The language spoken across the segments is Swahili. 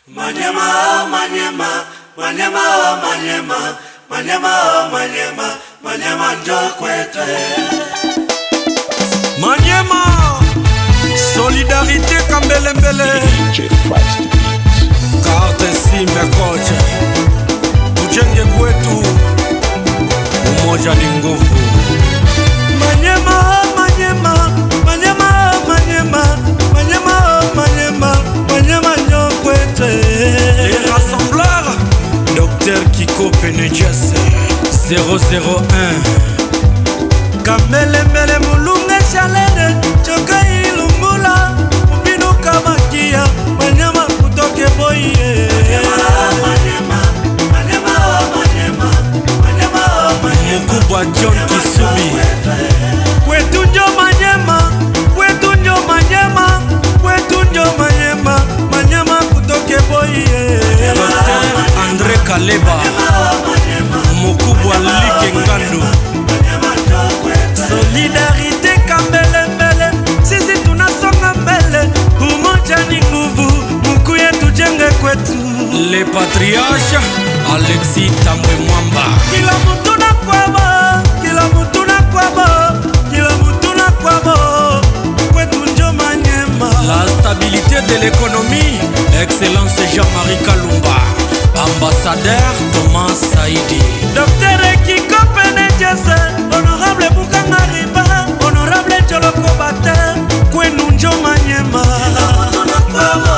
Manyema, Manyema, Manyema, Manyema, Manyema, Manyema, Manyema Njokwete. Manyema, solidarité Kambelembele. DJ Fast Beats. Carte Simba kocha. Tujenge kwetu. Umoja ni nguvu. Manyema, Manyema, Manyema, Manyema, Manyema, Manyema, Manyema Njokwete. Les rassembleurs, Docteur Kiko Penejese 001. Kambelembele mulunga chalene choka ilumbula mbinu kama kia Manyema kutoke boye. Manyema, Manyema, Manyema, Manyema, Manyema. Mkubwa John Kisumi. Kwetu njo Manyema, kwetu njo Manyema, kwetu njo Manyema, Manyema kutoke boye. Dr. Andre Kaleba. Mkubwa Like Ngandu. Solidarité Kambelembele, sisi tunasonga mbele, umoja ni nguvu, mukuye tujenge kwetu. Le patriarche Alexis Tambwe Mwamba. Kila mtu na kwabo, kila mtu na kwabo, kila mtu na kwabo, kwetu njo Manyema. La stabilité de l'économie, Excellence Jean-Marie Kalumba. Ambassadeur Thomas Saidi. Docteur Kiko Penejese, honorable Bukanga Riba, honorable Joloko Bate, kwenu njo Manyema.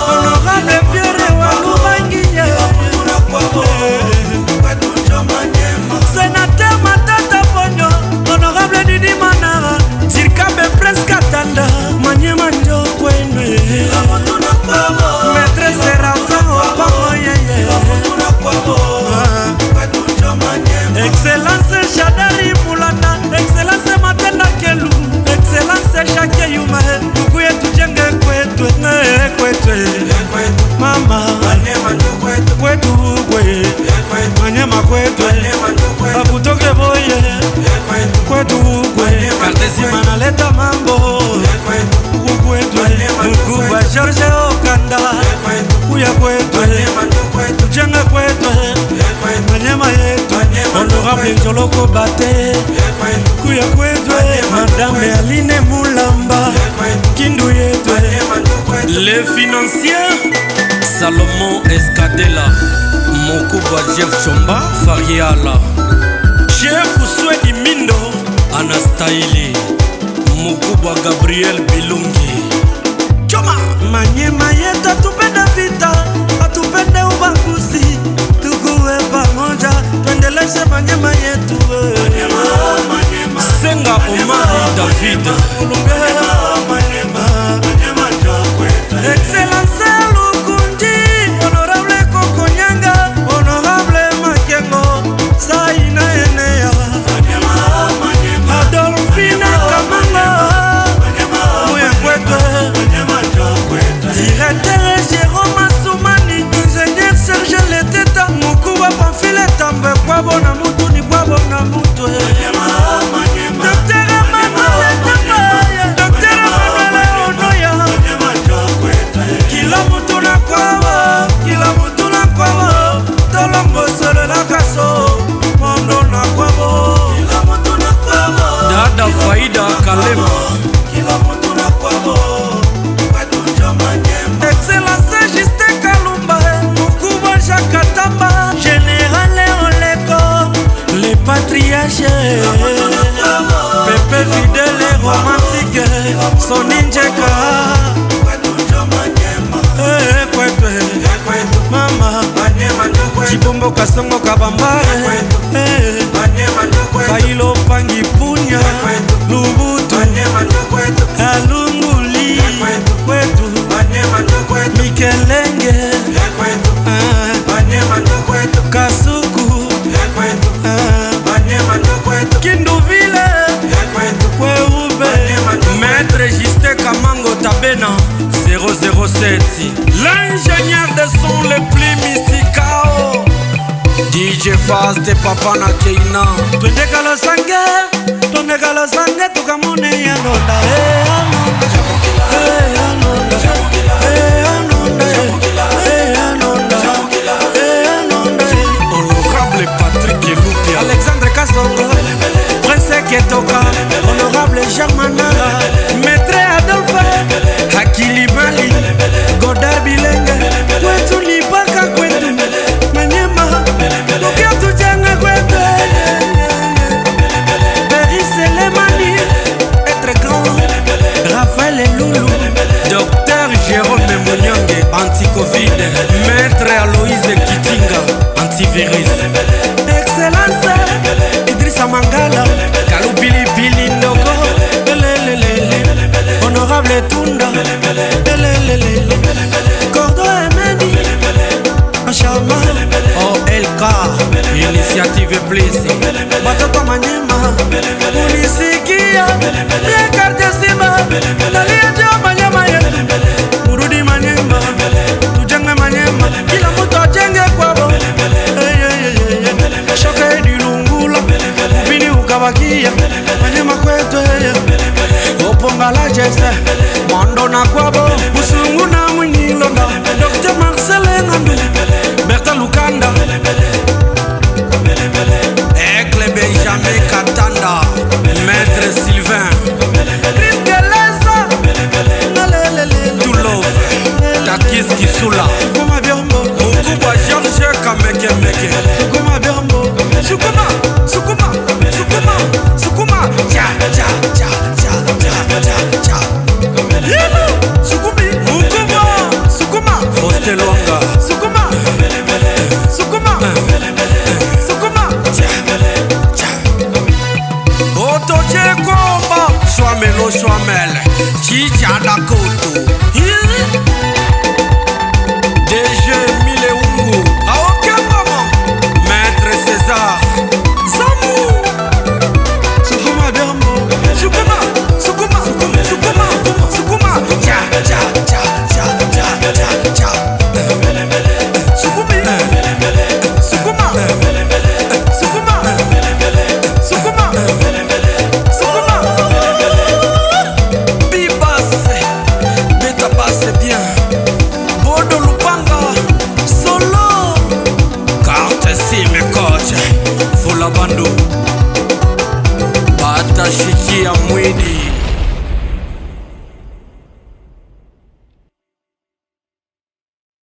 Honorable Pierre Walubangiye, Sénateur Matata Ponyo, honorable Didi Manara, Zirkabe Prince Katanda, Manyema njo kwenu. Maître Séraphin Opamoyeye. Excellence Shadari Mulana, Excellence Matenda Kelu, Excellence Shake Yume, kuye tujenge kwetu, mama, kwetu kwe, Manyema kwetu, abutoke boye, kwetu kwe, Kartesima naleta mambo, kwetu, mkubwa George Okanda, kuya kwetu, tujenge kwetu, Manyema yetu, honorable Njoloko Bate, kuya kwetu, Madame Aline Mulamba, kindu yetu. Les financiers, Salomon Escadela, Mokubwa Jeff Chomba, Fariala, Chef Uswedi Mindo, Anastaili, Mokubwa Gabriel Bilungi. Choma! Manyema yetu atupende vita, atupende ubaguzi, tukuwe pamoja, tuendeleshe Manyema yetu. Senga Omari David. Excellence Lukundi, honorable Kokonyanga, honorable Makengo, Saina Enea, Adolphine Kamanga, Mouya Kwete, directeur Jérôme Soumani, ingénieur Serge Leteta, Moukoua Pamphile Tambe, Kwabona Mutu ni Kwabona Mutu. Docteur Emmanuel Nyapaye, Docteur Emmanuel Onoya, kila mutu na kwabo, kila mutu na kwabo, tolongo solo na kaso, mondo na kwabo, kila mutu na kwabo, Dada Faida Kalema, kila mutu na kwabo, kwetu njo Manyema. Excellence Justin Kalumba, Mukubwa Jakatamba, Général Oleko, les patriarches, Pepe fidèle et romantique, Soni Njeka, mama, Chibombo Kasongo Kabambare, Kailo Pangi Punya, Lubutu, Alunguli, Kwetu, Mikelenge, Kasuku, Kinduvile, Kweube, Maître Juste Kamango Tabena 007. L'ingénieur de son le plus mysticao, DJ Fast de Papa na Keina. Twendekalo sange tukamone yanonda. Anonda. tujenge kwetu lipaka kwetu Manyema Mukia tujenge kwetu Paris Selemani Être grand Raphaël Loulou Docteur Jérôme Mouniange Anti-Covid Maître Aloïse Kitinga Antivirus Excellence Idrissa Mangala Kalou Billy Billy Ndoko Honorable Tunda Cordo Emeni Achama OLK Initiative Place Batoto Manyema Unisikia Miekarte Simba Nalia Jo Manyema yetu Murudi Manyema Tujenge Manyema Kila mtu ajenge kwabo Shoka edilungula Ubini ukabakia Manyema kwetu Oponga la jese Mondo na kwabo Usungu na mwinilonda Dr. Marcel Ngandu Berta Lukanda Aigle Benjamin Katanda Maître Sylvain Chris Geleza Toulov Takis Kisula Mukubwa George Kameke Meke Sukuma Biombo Sukuma Sukuma Sukuma Sukuma Cha cha cha cha cha cha cha Sukumi Mukubwa Sukuma Foste Longa Sukuma Sukuma Sukuma Cha cha Oto Chekomba Swamelo Swamel Chicha Dakoto DG Mile Ungu Aoke Mama Maître César Samu Sukuma Biombo Sukuma Sukuma Sukuma Sukuma Sukuma Cha cha cha cha cha cha cha Sukumi Sukuma Sukuma Sukuma Sukuma Bibase Beta passe bien Bodo Lupanga Solo Carte Sime Coach Fula Bandu Bata Shiki ya Mwidi